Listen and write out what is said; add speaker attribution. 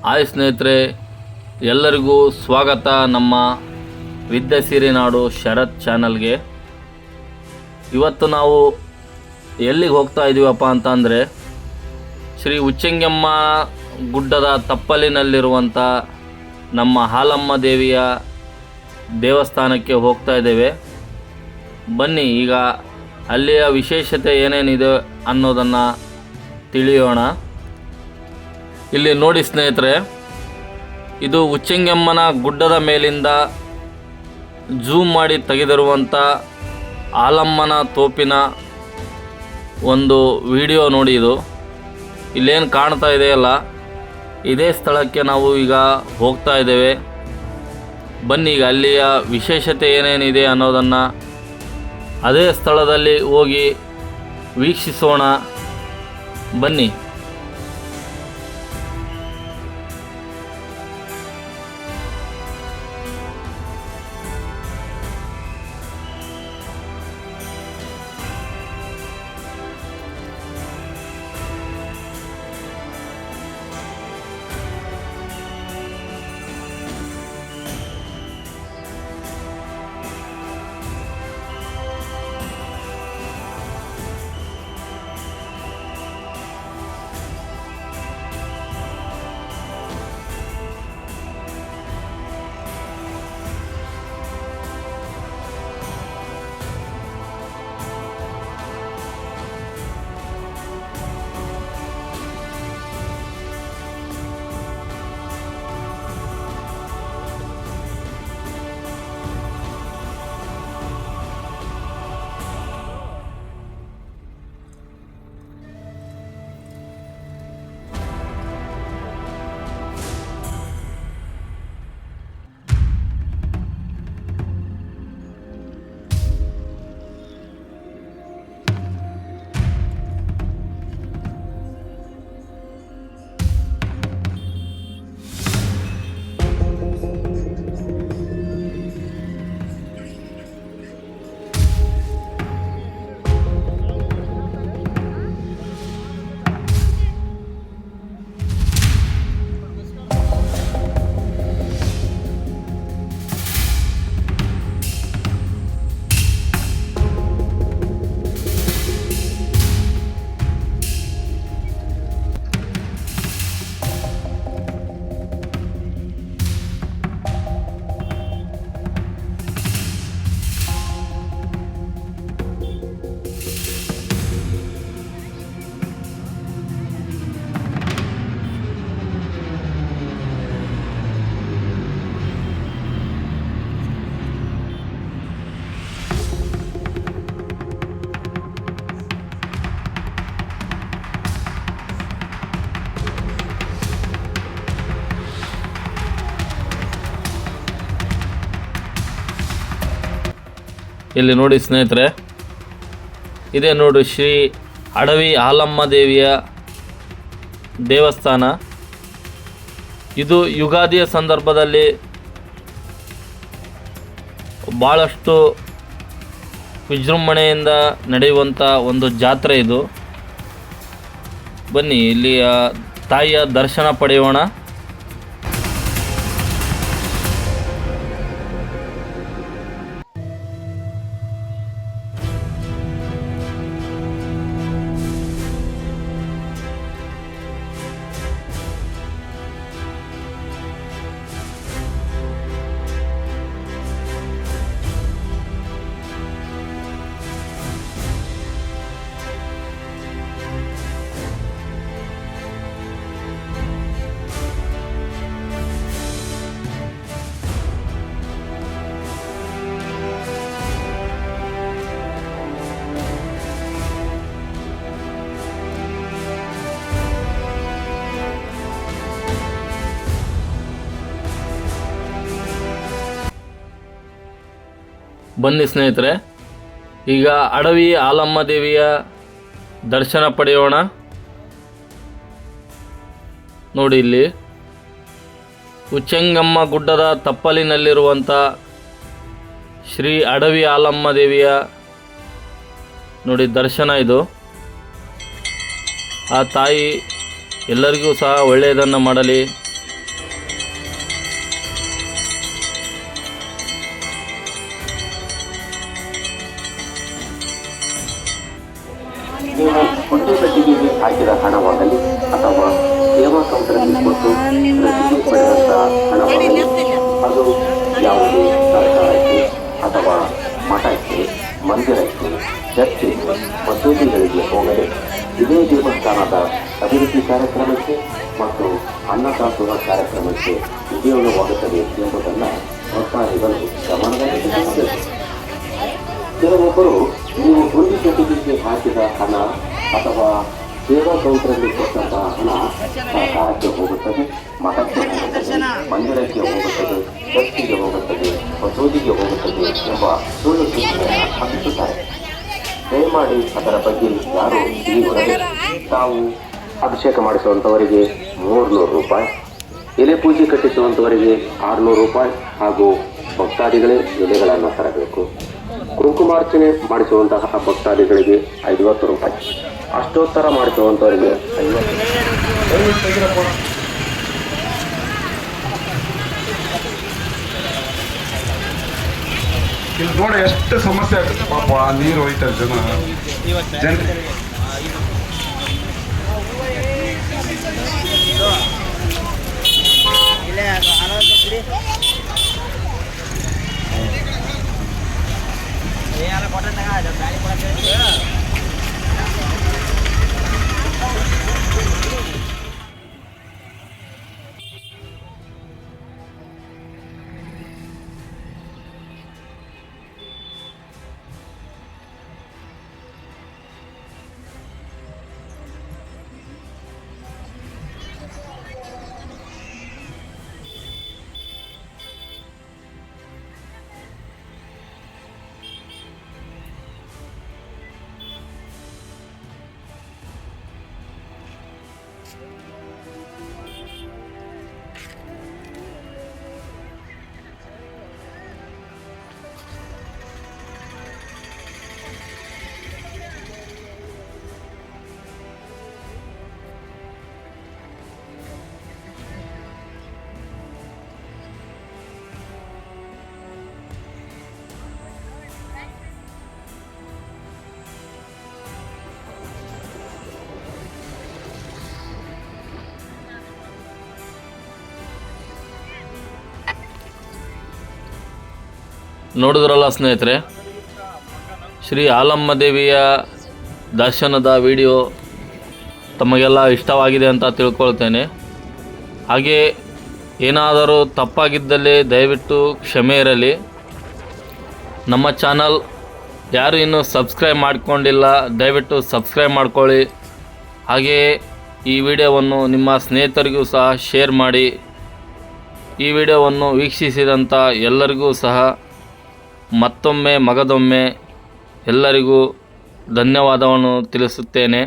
Speaker 1: Hi ಸ್ನೇಹಿತರೆ, ಎಲ್ಲರಿಗೂ ಸ್ವಾಗತ ನಮ್ಮ ವಿದ್ಯಾ ಸಿರಿನಾಡು ಶರತ್ ಚಾನಲ್ಗೆ. ಇವತ್ತು ನಾವು ಎಲ್ಲಿಗೆ ಹೋಗ್ತಾ ಇದ್ದೀವಪ್ಪ ಅಂತಂದರೆ ಶ್ರೀ ಉಚ್ಚಂಗಮ್ಮ ಗುಡ್ಡದ ತಪ್ಪಲಿನಲ್ಲಿರುವಂಥ ನಮ್ಮ ಹಾಲಮ್ಮ ದೇವಿಯ ದೇವಸ್ಥಾನಕ್ಕೆ ಹೋಗ್ತಾ ಇದ್ದೇವೆ. ಬನ್ನಿ ಈಗ ಅಲ್ಲಿಯ ವಿಶೇಷತೆ ಏನೇನಿದೆ ಅನ್ನೋದನ್ನು ತಿಳಿಯೋಣ. ಇಲ್ಲಿ ನೋಡಿ ಸ್ನೇಹಿತರೆ, ಇದು ಉಚ್ಚಂಗಮ್ಮನ ಗುಡ್ಡದ ಮೇಲಿಂದ ಜೂಮ್ ಮಾಡಿ ತೆಗೆದಿರುವಂಥ ಹಾಲಮ್ಮನ ತೋಪಿನ ಒಂದು ವಿಡಿಯೋ ನೋಡಿ. ಇದು ಇಲ್ಲೇನು ಕಾಣ್ತಾ ಇದೆಯಲ್ಲ, ಇದೇ ಸ್ಥಳಕ್ಕೆ ನಾವು ಈಗ ಹೋಗ್ತಾ ಇದ್ದೇವೆ. ಬನ್ನಿ ಈಗ ಅಲ್ಲಿಯ ವಿಶೇಷತೆ ಏನೇನಿದೆ ಅನ್ನೋದನ್ನು ಅದೇ ಸ್ಥಳದಲ್ಲಿ ಹೋಗಿ ವೀಕ್ಷಿಸೋಣ. ಬನ್ನಿ. ಇಲ್ಲಿ ನೋಡಿ ಸ್ನೇಹಿತರೆ, ಇದೇ ನೋಡಿ ಶ್ರೀ ಅಡವಿ ಹಾಲಮ್ಮ ದೇವಿಯ ದೇವಸ್ಥಾನ. ಇದು ಯುಗಾದಿಯ ಸಂದರ್ಭದಲ್ಲಿ ಭಾಳಷ್ಟು ವಿಜೃಂಭಣೆಯಿಂದ ನಡೆಯುವಂಥ ಒಂದು ಜಾತ್ರೆ ಇದು. ಬನ್ನಿ ಇಲ್ಲಿಯ ತಾಯಿಯ ದರ್ಶನ ಪಡೆಯೋಣ. ಬನ್ನಿ ಸ್ನೇಹಿತರೆ, ಈಗ ಅಡವಿ ಹಾಲಮ್ಮ ದೇವಿಯ ದರ್ಶನ ಪಡೆಯೋಣ. ನೋಡಿ ಇಲ್ಲಿ ಉಚ್ಚಂಗಮ್ಮ ಗುಡ್ಡದ ತಪ್ಪಲಿನಲ್ಲಿರುವಂಥ ಶ್ರೀ ಅಡವಿ ಹಾಲಮ್ಮ ದೇವಿಯ ನೋಡಿ ದರ್ಶನ ಇದು. ಆ ತಾಯಿ ಎಲ್ಲರಿಗೂ ಸಹ ಒಳ್ಳೆಯದನ್ನು ಮಾಡಲಿ,
Speaker 2: ಹೊಟ್ಟೆ ಪೆಟ್ಟಿಗೆಗೆ ಹಾಕಿದ ಹಣವಾಗಲಿ ಅಥವಾ ಸೇವಾ ಕೌಂಟರ್ಗೆ ಕೊಟ್ಟು ರಸೀದಿ ಪಡೆದಂಥ ಹಣವಾಗಲಿ ಅದು ಯಾವುದೇ ಸರ್ಕಾರಕ್ಕೆ ಅಥವಾ ಮಠಕ್ಕೆ, ಮಂದಿರಕ್ಕೆ, ಚರ್ಚಿಗೆ, ಮಸೂದಿಗಳಿಗೆ ಹೋಗದೆ ಇದೇ ದೇವಸ್ಥಾನದ ಅಭಿವೃದ್ಧಿ ಕಾರ್ಯಕ್ರಮಕ್ಕೆ ಮತ್ತು ಅನ್ನದಾಸೋಹ ಕಾರ್ಯಕ್ರಮಕ್ಕೆ ಉಪಯೋಗವಾಗುತ್ತದೆ ಎಂಬುದನ್ನು ಭಕ್ತಾದಿಗಳು ಗಮನದಲ್ಲಿಟ್ಟುಕೊಳ್ಳಬೇಕು. ಕೆಲವೊಬ್ಬರು ನೀವು ಗುಂಡಿ ಪೆಟ್ಟಿಗೆಗೆ ಹಾಕಿದ ಹಣ ಅಥವಾ ಸೇವಾ ಕೌಂಟರಲ್ಲಿ ಕೊಟ್ಟಂತಹ ಹಣ ಸರ್ಕಾರಕ್ಕೆ ಹೋಗುತ್ತದೆ, ಮಠಕ್ಕೆ ಹೋಗುತ್ತದೆ, ಮಂದಿರಕ್ಕೆ ಹೋಗುತ್ತದೆ, ಚರ್ಚಿಗೆ ಹೋಗುತ್ತದೆ, ಮಸೂದಿಗೆ ಹೋಗುತ್ತದೆ ಎಂಬ ಸುಳ್ಳು ಸೂಚನೆಯನ್ನು ಹಬ್ಬಿಸುತ್ತಾರೆ. ದಯಮಾಡಿ ಅದರ ಬಗ್ಗೆ ಯಾರು ತಿಳಿಯುವುದೇ. ತಾವು ಅಭಿಷೇಕ ಮಾಡಿಸುವಂಥವರಿಗೆ 300 ರೂಪಾಯಿ, ಎಲೆ ಪೂಜೆ ಕಟ್ಟಿಸುವಂಥವರಿಗೆ 600 ರೂಪಾಯಿ ಹಾಗೂ ಭಕ್ತಾದಿಗಳೇ ಎಲೆಗಳನ್ನು ತರಬೇಕು. ಕುಂಕುಮಾರ್ಚನೆ ಮಾಡಿಸುವಂತಹ ಭಕ್ತಾದಿಗಳಿಗೆ 50 ರೂಪಾಯಿ, ಅಷ್ಟೋತ್ತರ ಮಾಡಿಸುವಂಥವರಿಗೆ 50.
Speaker 3: ಇಲ್ಲಿ ನೋಡಿ ಎಷ್ಟು ಸಮಸ್ಯೆ ಆಗುತ್ತೆ ಪಾಪ, ನೀರು ಹೋಯ್ತಾರೆ ಜನ.
Speaker 1: ನೋಡಿದ್ರಲ್ಲ ಸ್ನೇಹಿತರೆ, ಶ್ರೀ ಹಾಲಮ್ಮ ದೇವಿಯ ದರ್ಶನದ ವಿಡಿಯೋ ತಮಗೆಲ್ಲ ಇಷ್ಟವಾಗಿದೆ ಅಂತ ತಿಳ್ಕೊಳ್ತೇನೆ. ಹಾಗೆ ಏನಾದರೂ ತಪ್ಪಾಗಿದ್ದಲ್ಲಿ ದಯವಿಟ್ಟು ಕ್ಷಮೆ ಇರಲಿ. ನಮ್ಮ ಚಾನಲ್ ಯಾರು ಇನ್ನೂ ಸಬ್ಸ್ಕ್ರೈಬ್ ಮಾಡ್ಕೊಂಡಿಲ್ಲ, ದಯವಿಟ್ಟು ಸಬ್ಸ್ಕ್ರೈಬ್ ಮಾಡ್ಕೊಳ್ಳಿ. ಹಾಗೆಯೇ ಈ ವಿಡಿಯೋವನ್ನು ನಿಮ್ಮ ಸ್ನೇಹಿತರಿಗೂ ಸಹ ಶೇರ್ ಮಾಡಿ. ಈ ವಿಡಿಯೋವನ್ನು ವೀಕ್ಷಿಸಿದಂಥ ಎಲ್ಲರಿಗೂ ಸಹ ಮತ್ತೊಮ್ಮೆ ಮಗದೊಮ್ಮೆ ಎಲ್ಲರಿಗೂ ಧನ್ಯವಾದವನ್ನು ತಿಳಿಸುತ್ತೇನೆ.